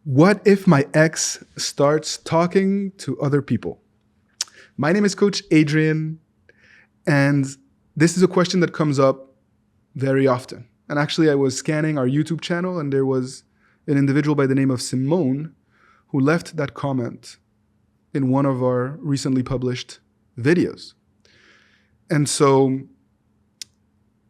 What if my ex starts talking to other people? My name is Coach Adrian, and this is a question that comes up very often. And actually, I was scanning our YouTube channel, and there was an individual by the name of Simone who left that comment in one of our recently published videos. And so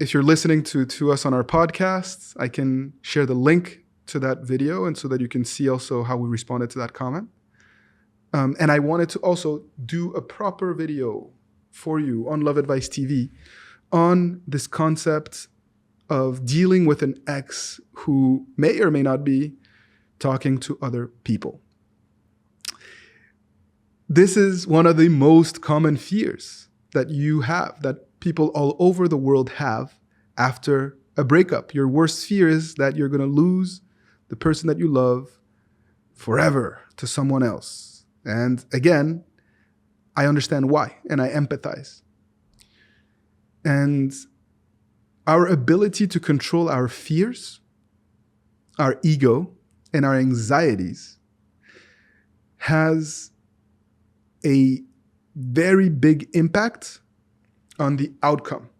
if you're listening to us on our podcasts, I can share the link to that video, and so that you can see also how we responded to that comment. And I wanted to also do a proper video for you on Love Advice TV on this concept of dealing with an ex who may or may not be talking to other people. This is one of the most common fears that you have, that people all over the world have after a breakup. Your worst fear is that you're going to lose the person that you love forever to someone else. And again, I understand why, and I empathize. And our ability to control our fears, our ego, and our anxieties has a very big impact on the outcome,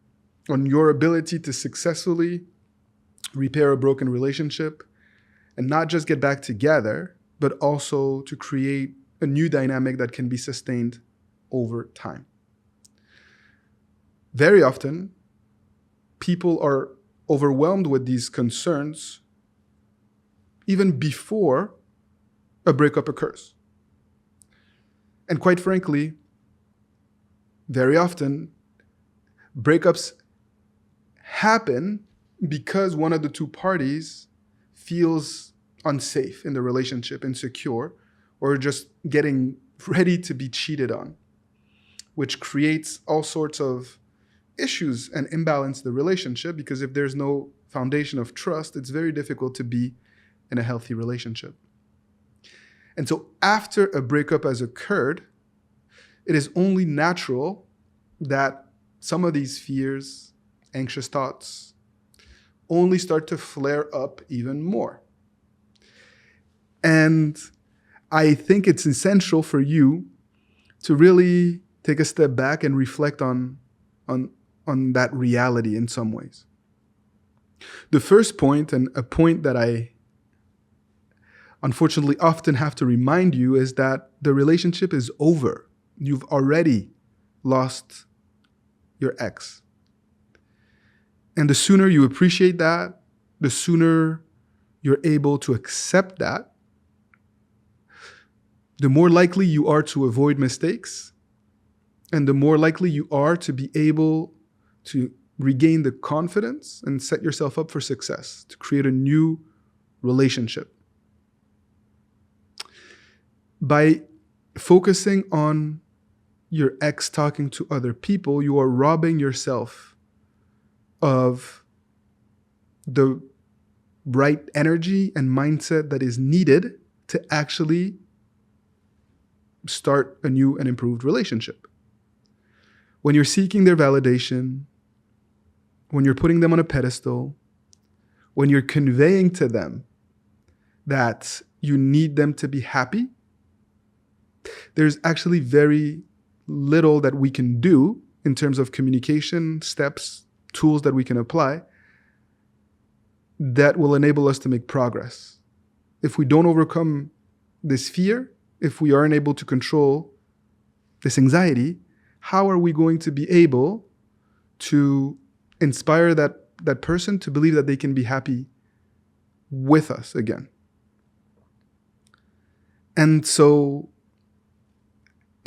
on your ability to successfully repair a broken relationship and not just get back together, but also to create a new dynamic that can be sustained over time. Very often, people are overwhelmed with these concerns even before a breakup occurs. And quite frankly, very often, breakups happen because one of the two parties feels unsafe in the relationship, insecure, or just getting ready to be cheated on, which creates all sorts of issues and imbalance in the relationship, because if there's no foundation of trust, it's very difficult to be in a healthy relationship. And so after a breakup has occurred, it is only natural that some of these fears, anxious thoughts, only start to flare up even more. And I think it's essential for you to really take a step back and reflect on that reality in some ways. The first point, and a point that I unfortunately often have to remind you, is that the relationship is over. You've already lost your ex. And the sooner you appreciate that, the sooner you're able to accept that, the more likely you are to avoid mistakes, and the more likely you are to be able to regain the confidence and set yourself up for success, to create a new relationship. By focusing on your ex talking to other people, you are robbing yourself of the right energy and mindset that is needed to actually start a new and improved relationship. When you're seeking their validation, when you're putting them on a pedestal, when you're conveying to them that you need them to be happy, there's actually very little that we can do in terms of communication, steps, tools that we can apply that will enable us to make progress. If we don't overcome this fear, if we aren't able to control this anxiety, how are we going to be able to inspire that person to believe that they can be happy with us again? And so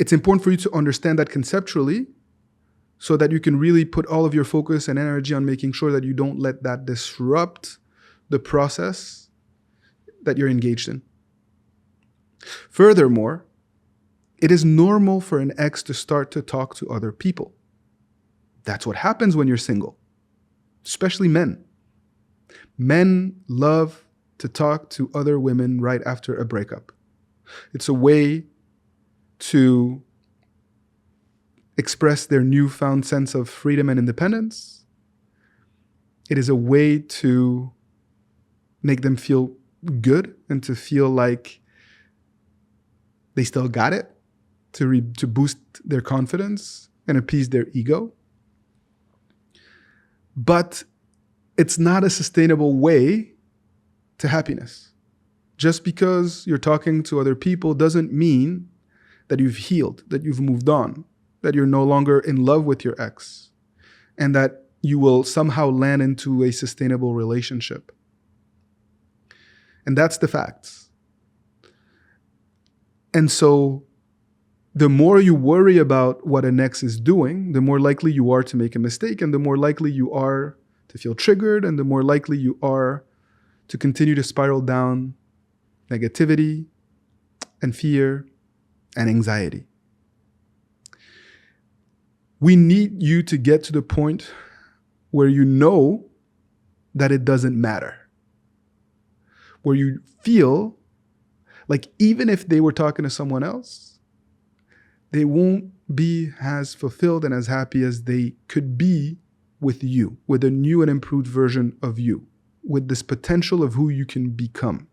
it's important for you to understand that conceptually, so that you can really put all of your focus and energy on making sure that you don't let that disrupt the process that you're engaged in. Furthermore, it is normal for an ex to start to talk to other people. That's what happens when you're single, especially men. Men love to talk to other women right after a breakup. It's a way to express their newfound sense of freedom and independence. It is a way to make them feel good and to feel like they still got it, to boost their confidence and appease their ego. But it's not a sustainable way to happiness. Just because you're talking to other people doesn't mean that you've healed, that you've moved on, that you're no longer in love with your ex, and that you will somehow land into a sustainable relationship. And that's the facts. And so the more you worry about what an ex is doing, the more likely you are to make a mistake, and the more likely you are to feel triggered, and the more likely you are to continue to spiral down negativity and fear and anxiety. We need you to get to the point where you know that it doesn't matter, where you feel like even if they were talking to someone else, they won't be as fulfilled and as happy as they could be with you, with a new and improved version of you, with this potential of who you can become.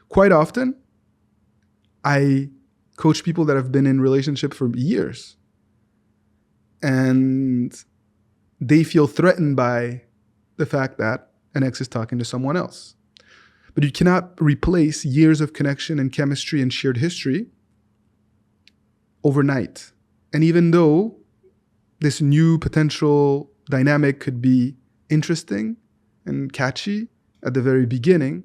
Quite often, I coach people that have been in relationships for years, and they feel threatened by the fact that an ex is talking to someone else. But you cannot replace years of connection and chemistry and shared history overnight. And even though this new potential dynamic could be interesting and catchy at the very beginning,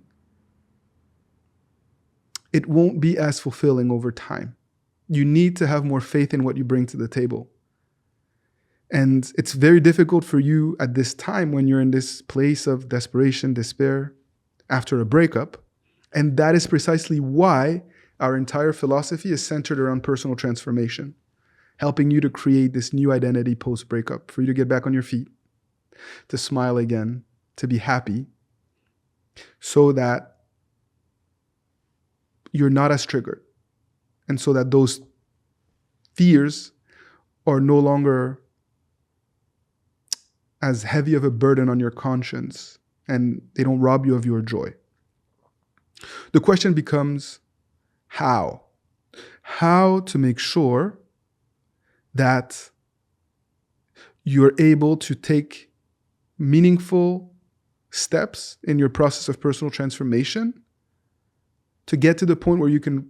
it won't be as fulfilling over time. You need to have more faith in what you bring to the table. And it's very difficult for you at this time when you're in this place of desperation, despair, after a breakup. And that is precisely why our entire philosophy is centered around personal transformation, helping you to create this new identity post-breakup, for you to get back on your feet, to smile again, to be happy, so that you're not as triggered, and so that those fears are no longer as heavy of a burden on your conscience, and they don't rob you of your joy. The question becomes how? How to make sure that you're able to take meaningful steps in your process of personal transformation to get to the point where you can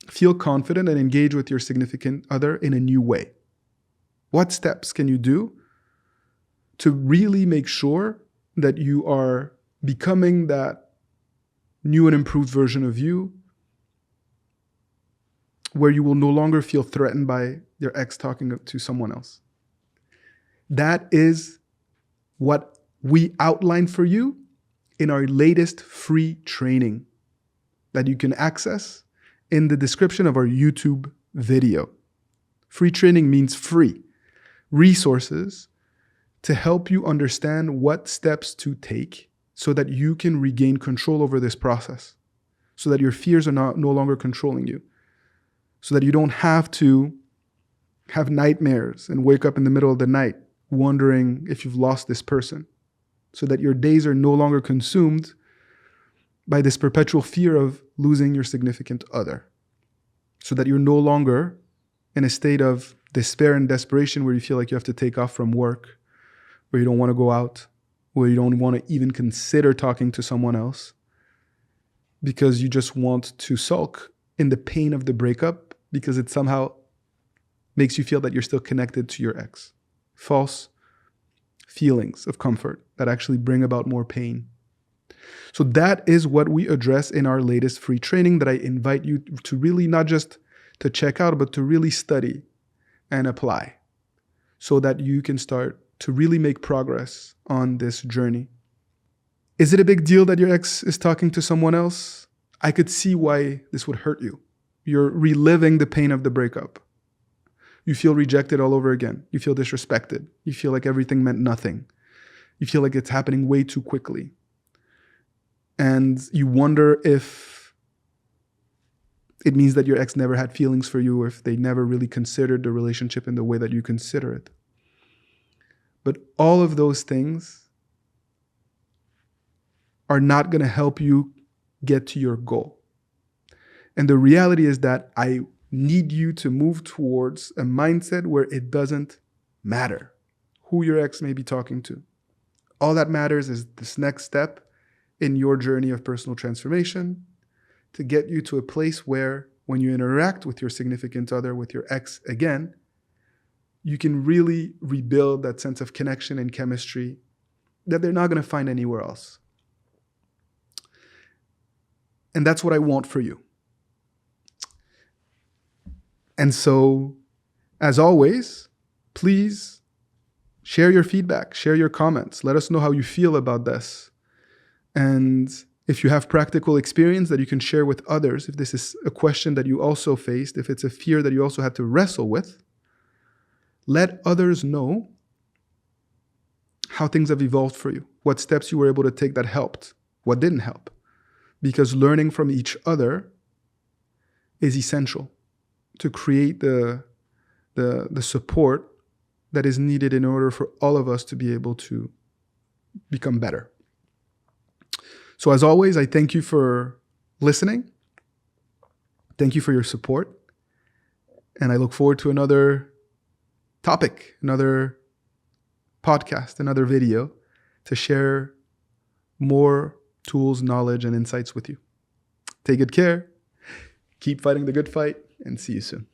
feel confident and engage with your significant other in a new way. What steps can you do to really make sure that you are becoming that new and improved version of you, where you will no longer feel threatened by your ex talking to someone else? That is what we outlined for you in our latest free training that you can access in the description of our YouTube video. Free training means free resources to help you understand what steps to take so that you can regain control over this process, so that your fears are no longer controlling you, so that you don't have to have nightmares and wake up in the middle of the night wondering if you've lost this person, so that your days are no longer consumed by this perpetual fear of losing your significant other, so that you're no longer in a state of despair and desperation where you feel like you have to take off from work, where you don't want to go out, where you don't want to even consider talking to someone else, because you just want to sulk in the pain of the breakup because it somehow makes you feel that you're still connected to your ex. False feelings of comfort that actually bring about more pain. So that is what we address in our latest free training that I invite you to really not just to check out, but to really study and apply so that you can start to really make progress on this journey. Is it a big deal that your ex is talking to someone else? I could see why this would hurt you. You're reliving the pain of the breakup. You feel rejected all over again. You feel disrespected. You feel like everything meant nothing. You feel like it's happening way too quickly. And you wonder if it means that your ex never had feelings for you, or if they never really considered the relationship in the way that you consider it. But all of those things are not going to help you get to your goal. And the reality is that I need you to move towards a mindset where it doesn't matter who your ex may be talking to. All that matters is this next step in your journey of personal transformation to get you to a place where when you interact with your significant other, with your ex again, you can really rebuild that sense of connection and chemistry that they're not going to find anywhere else. And that's what I want for you. And so, as always, please share your feedback, share your comments. Let us know how you feel about this. And if you have practical experience that you can share with others, if this is a question that you also faced, if it's a fear that you also had to wrestle with, let others know how things have evolved for you, what steps you were able to take that helped, what didn't help. Because learning from each other is essential to create the support that is needed in order for all of us to be able to become better. So as always, I thank you for listening. Thank you for your support. And I look forward to another topic, another podcast, another video to share more tools, knowledge, and insights with you. Take good care. Keep fighting the good fight, and see you soon.